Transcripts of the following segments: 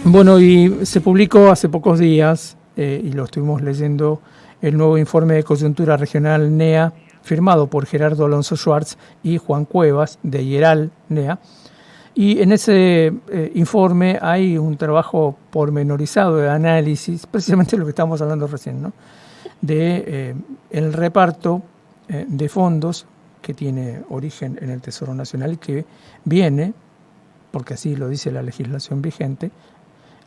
Bueno, y se publicó hace pocos días, y lo estuvimos leyendo, el nuevo informe de coyuntura regional NEA, firmado por Gerardo Alonso Schwartz y Juan Cuevas, de IERAL NEA. Y en ese informe hay un trabajo pormenorizado de análisis, precisamente lo que estábamos hablando recién, ¿no? De el reparto de fondos que tiene origen en el Tesoro Nacional y que viene, porque así lo dice la legislación vigente,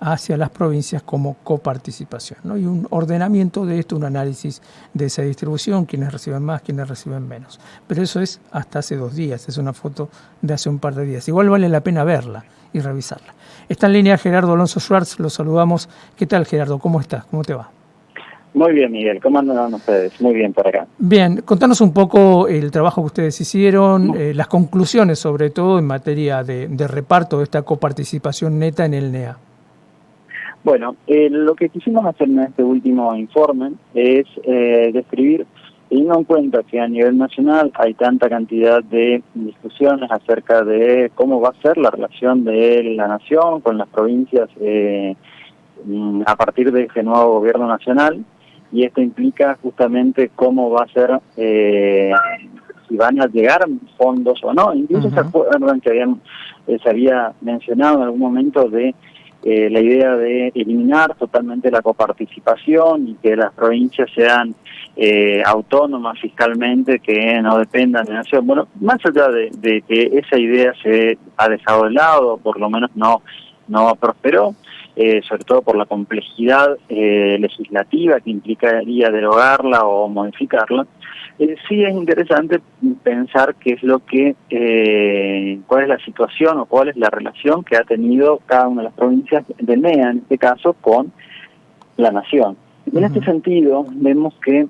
hacia las provincias como coparticipación, ¿no? Y un ordenamiento de esto, un análisis de esa distribución, quienes reciben más, quienes reciben menos. Pero eso es hasta hace 2 días, es una foto de hace un par de días. Igual vale la pena verla y revisarla. Está en línea Gerardo Alonso Schwartz, lo saludamos. ¿Qué tal, Gerardo? ¿Cómo estás? ¿Cómo te va? Muy bien, Miguel. ¿Cómo andan ustedes? Muy bien por acá. Bien, contanos un poco el trabajo que ustedes hicieron, las conclusiones sobre todo en materia de reparto de esta coparticipación neta en el NEA. Bueno, lo que quisimos hacer en este último informe es describir, teniendo en cuenta que a nivel nacional hay tanta cantidad de discusiones acerca de cómo va a ser la relación de la nación con las provincias a partir de este nuevo gobierno nacional, y esto implica justamente cómo va a ser, si van a llegar fondos o no. Incluso se acuerdan que se había mencionado en algún momento de la idea de eliminar totalmente la coparticipación y que las provincias sean autónomas fiscalmente, que no dependan de la nación. Bueno, más allá de que esa idea se ha dejado de lado, por lo menos no prosperó, sobre todo por la complejidad legislativa que implicaría derogarla o modificarla. Sí es interesante pensar qué es lo que, cuál es la situación o cuál es la relación que ha tenido cada una de las provincias del NEA, en este caso, con la nación. Y en este sentido, vemos que,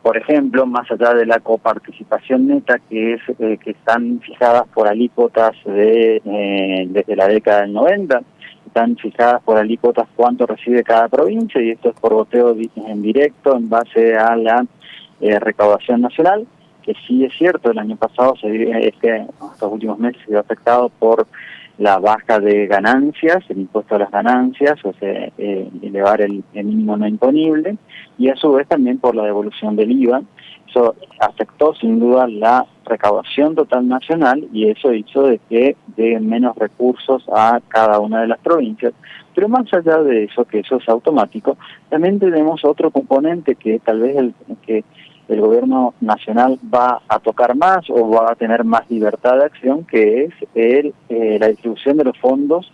por ejemplo, más allá de la coparticipación neta, que es que están fijadas por alícuotas desde la década del 90, están fijadas por alícuotas cuánto recibe cada provincia, y esto es por boteo en directo en base a la recaudación nacional, que sí es cierto, el año pasado estos últimos meses se vio afectado por la baja de ganancias, el impuesto a las ganancias, o sea, elevar el mínimo no imponible, y a su vez también por la devolución del IVA. Eso afectó sin duda la recaudación total nacional, y eso hizo de que den menos recursos a cada una de las provincias. Pero más allá de eso, que eso es automático, también tenemos otro componente que tal vez el gobierno nacional va a tocar más o va a tener más libertad de acción, que es la distribución de los fondos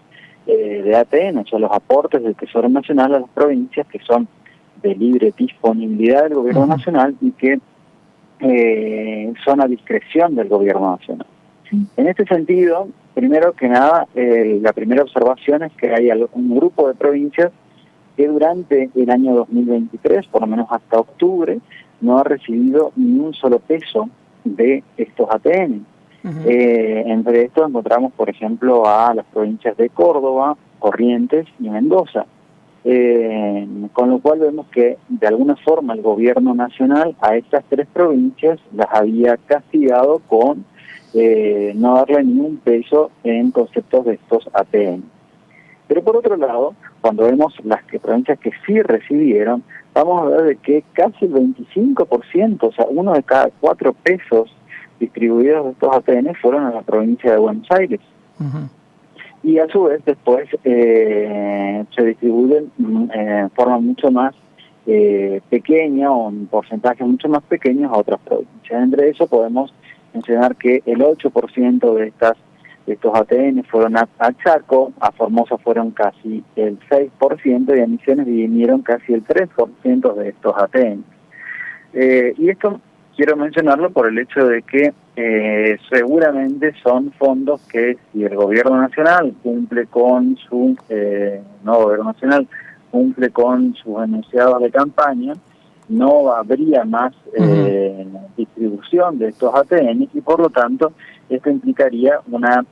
de ATN, o sea, los aportes del Tesoro Nacional a las provincias, que son de libre disponibilidad del gobierno nacional y que son a discreción del gobierno nacional. En este sentido, primero que nada, la primera observación es que hay un grupo de provincias que durante el año 2023, por lo menos hasta octubre, no ha recibido ni un solo peso de estos ATN. Entre estos encontramos, por ejemplo, a las provincias de Córdoba, Corrientes y Mendoza. Con lo cual vemos que de alguna forma el gobierno nacional a estas 3 provincias las había castigado con no darle ningún peso en conceptos de estos ATN. Pero por otro lado, cuando vemos las provincias que sí recibieron, vamos a ver de que casi el 25%, o sea, 1 de cada 4 pesos distribuidos de estos ATN fueron a la provincia de Buenos Aires. Y a su vez después se distribuyen en forma mucho más pequeña o en porcentajes mucho más pequeños a otras provincias. Entre eso podemos mencionar que el 8% de estos ATN fueron a Chaco, a Formosa fueron casi el 6% y a Misiones vinieron casi el 3% de estos ATN. Y esto quiero mencionarlo por el hecho de que seguramente son fondos que, si el gobierno nacional cumple con su nuevo gobierno nacional cumple con sus enunciados de campaña, no habría más distribución de estos ATN, y por lo tanto esto implicaría una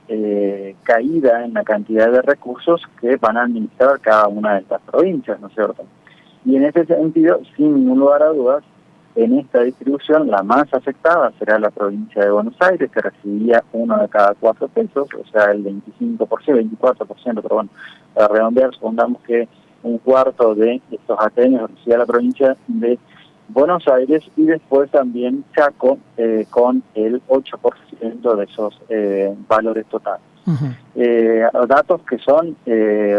caída en la cantidad de recursos que van a administrar cada una de estas provincias, ¿no es cierto? Y en ese sentido, sin ningún lugar a dudas, En esta distribución, la más afectada será la provincia de Buenos Aires, que recibiría 1 de cada 4 pesos, o sea, el 25%, 24%, pero bueno, para redondear, supongamos que un cuarto de estos ATM recibía la provincia de Buenos Aires, y después también Chaco con el 8% de esos valores totales. Datos que son,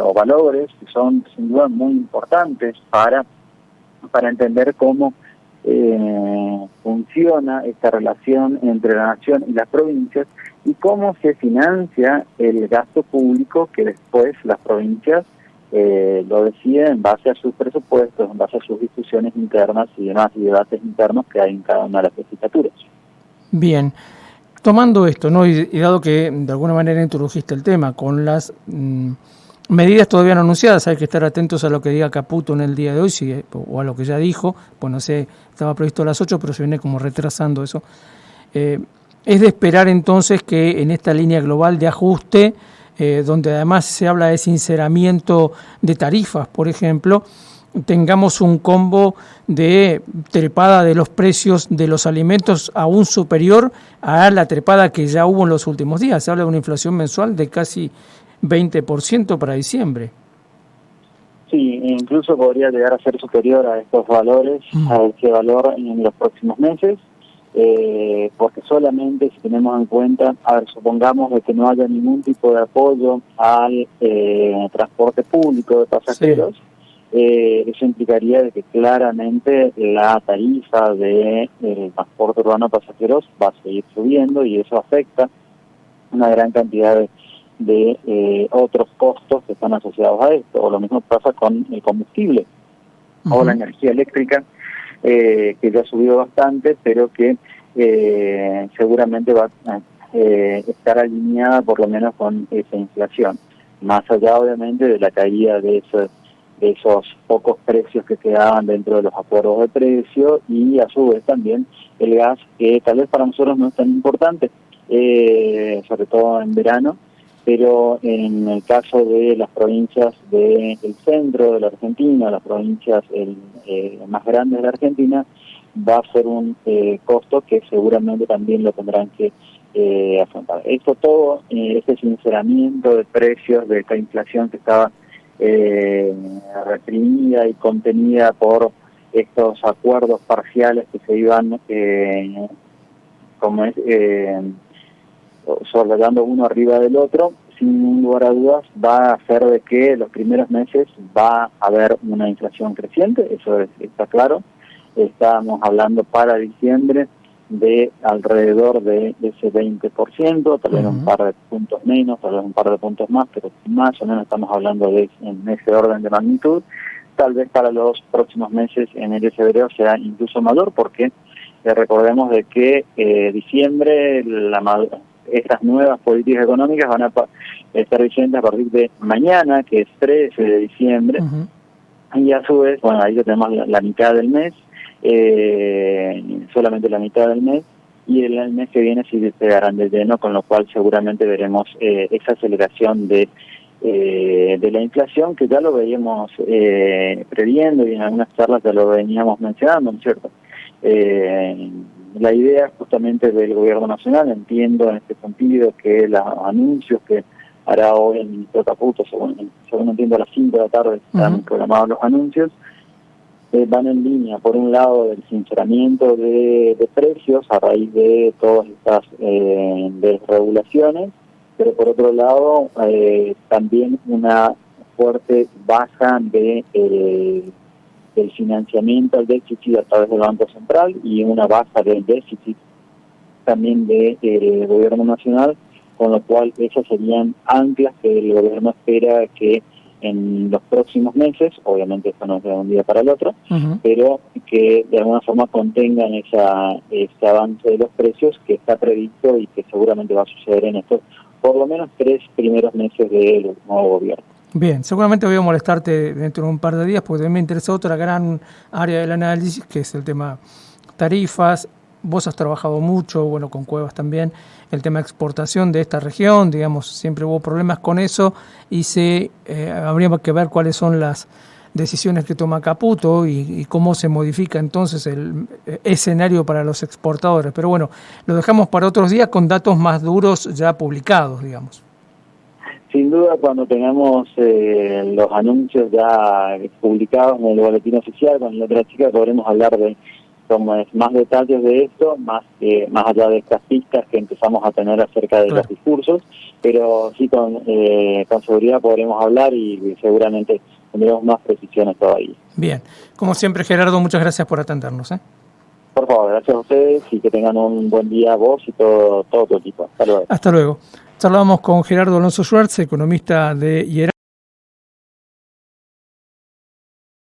o valores que son sin duda muy importantes para entender cómo funciona esta relación entre la nación y las provincias y cómo se financia el gasto público que después las provincias lo deciden en base a sus presupuestos, en base a sus discusiones internas y demás, y debates internos que hay en cada una de las legislaturas. Bien, tomando esto, ¿no? Y dado que de alguna manera introdujiste el tema con las medidas todavía no anunciadas, hay que estar atentos a lo que diga Caputo en el día de hoy, o a lo que ya dijo, pues no sé, estaba previsto a las 8, pero se viene como retrasando eso. Es de esperar entonces que en esta línea global de ajuste, donde además se habla de sinceramiento de tarifas, por ejemplo, tengamos un combo de trepada de los precios de los alimentos aún superior a la trepada que ya hubo en los últimos días. Se habla de una inflación mensual de casi 20% para diciembre. Sí, incluso podría llegar a ser superior a estos valores, a ese valor en los próximos meses, porque solamente si tenemos en cuenta, supongamos de que no haya ningún tipo de apoyo al transporte público de pasajeros, eso implicaría de que claramente la tarifa del transporte urbano de pasajeros va a seguir subiendo, y eso afecta una gran cantidad de otros costos que están asociados a esto. O lo mismo pasa con el combustible o la energía eléctrica, que ya ha subido bastante, pero que seguramente va a estar alineada por lo menos con esa inflación, más allá obviamente de la caída de esos pocos precios que quedaban dentro de los acuerdos de precio, y a su vez también el gas, que tal vez para nosotros no es tan importante, sobre todo en verano, pero en el caso de las provincias del centro de la Argentina, las provincias más grandes de la Argentina, va a ser un costo que seguramente también lo tendrán que afrontar. Esto todo, este sinceramiento de precios, de esta inflación que estaba reprimida y contenida por estos acuerdos parciales que se iban sobrellevando uno arriba del otro, sin lugar a dudas va a hacer de que los primeros meses va a haber una inflación creciente, eso está claro. Estábamos hablando para diciembre de alrededor de ese 20%, tal vez un par de puntos menos, tal vez un par de puntos más, pero más o menos estamos hablando en ese orden de magnitud. Tal vez para los próximos meses, enero y febrero, sea incluso mayor, porque recordemos de que diciembre, estas nuevas políticas económicas van a estar vigentes a partir de mañana, que es 13 de diciembre, y a su vez, bueno, ahí ya tenemos la mitad del mes, solamente la mitad del mes, y el mes que viene sí se pegarán de lleno, con lo cual seguramente veremos esa aceleración de la inflación, que ya lo veíamos previendo, y en algunas charlas ya lo veníamos mencionando, ¿no es cierto? La idea justamente del gobierno nacional, entiendo en este sentido que los anuncios que hará hoy el ministro Caputo, según entiendo a las 5 de la tarde están programados los anuncios, van en línea, por un lado, del sinceramiento de precios a raíz de todas estas desregulaciones, pero por otro lado también una fuerte baja del financiamiento al déficit a través del Banco Central, y una baja del déficit también del gobierno nacional, con lo cual esas serían anclas que el gobierno espera que en los próximos meses, obviamente esto no es de un día para el otro, pero que de alguna forma contengan ese avance de los precios que está previsto y que seguramente va a suceder en estos por lo menos 3 primeros meses del nuevo gobierno. Bien, seguramente voy a molestarte dentro de un par de días, porque también me interesa otra gran área del análisis, que es el tema tarifas. Vos has trabajado mucho, bueno, con Cuevas también, el tema de exportación de esta región, digamos, siempre hubo problemas con eso, y habría que ver cuáles son las decisiones que toma Caputo y cómo se modifica entonces el escenario para los exportadores. Pero bueno, lo dejamos para otros días con datos más duros ya publicados, digamos. Sin duda, cuando tengamos los anuncios ya publicados en el boletín oficial, con la otra chica podremos hablar de más detalles de esto, más allá de estas pistas que empezamos a tener acerca de los discursos, pero sí con seguridad podremos hablar y seguramente tendremos más precisiones todavía. Bien, como siempre Gerardo, muchas gracias por atendernos. Por favor, gracias a ustedes y que tengan un buen día vos y todo tu equipo. Hasta luego. Hasta luego. Charlábamos con Gerardo Alonso Schwartz, economista de Hieral.